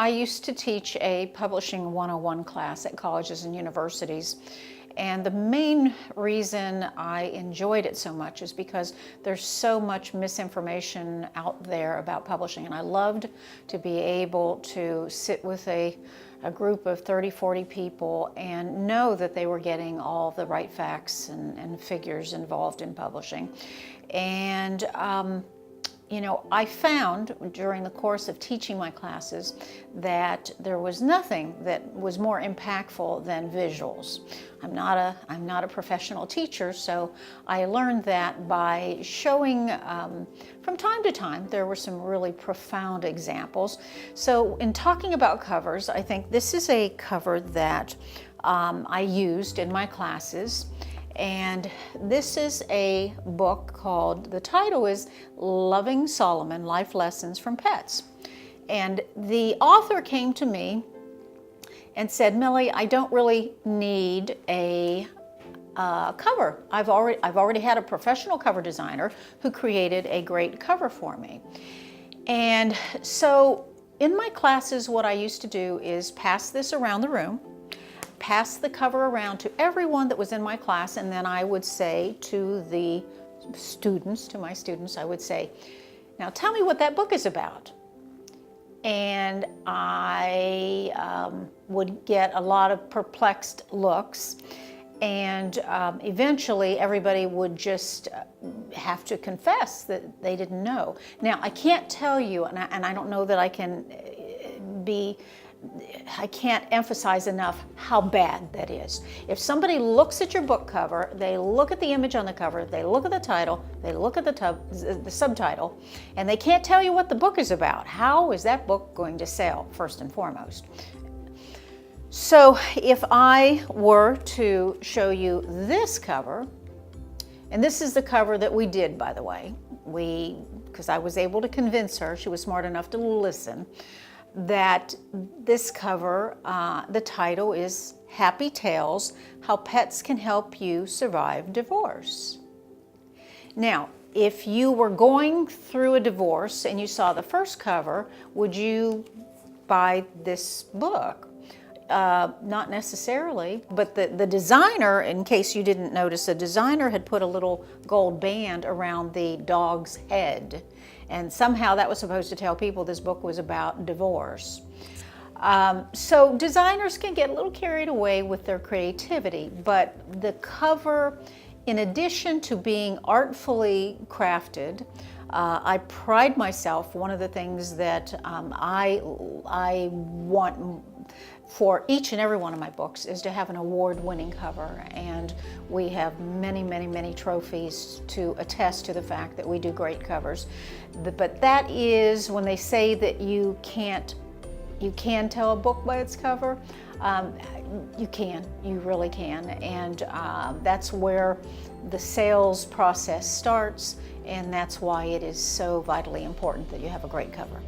I used to teach a publishing 101 class at colleges and universities. And the main reason I enjoyed it so much is because there's so much misinformation out there about publishing. And I loved to be able to sit with a group of 30, 40 people and know that they were getting all the right facts and figures involved in publishing. And you know, I found during the course of teaching my classes that there was nothing that was more impactful than visuals. I'm not a professional teacher, so I learned that by showing, from time to time, there were some really profound examples. So in talking about covers, I think this is a cover that I used in my classes. And this is a book called, the title is Loving Solomon, Life Lessons from Pets. And the author came to me and said, Millie, I don't really need a cover. I've already had a professional cover designer who created a great cover for me. And so in my classes, what I used to do is pass this around the room, pass the cover around to everyone that was in my class, and then I would say to the students, to my students, I would say, now tell me what that book is about. And I would get a lot of perplexed looks, and eventually everybody would just have to confess that they didn't know. Now, I can't tell you, and I don't know that I can't emphasize enough how bad that is. If somebody looks at your book cover, they look at the image on the cover, they look at the title, they look at the subtitle, and they can't tell you what the book is about, how is that book going to sell, first and foremost? So if I were to show you this cover, and this is the cover that we did, by the way, because I was able to convince her, she was smart enough to listen, that this cover, the title is Happy Tales, How Pets Can Help You Survive Divorce. Now, if you were going through a divorce and you saw the first cover, would you buy this book? Not necessarily, but the designer, in case you didn't notice, the designer had put a little gold band around the dog's head. And somehow that was supposed to tell people this book was about divorce. So designers can get a little carried away with their creativity, but the cover, in addition to being artfully crafted, I pride myself, one of the things that I want for each and every one of my books is to have an award-winning cover, and we have many, many, many trophies to attest to the fact that we do great covers. But that is when they say that you can tell a book by its cover. You really can, and that's where the sales process starts, and that's why it is so vitally important that you have a great cover.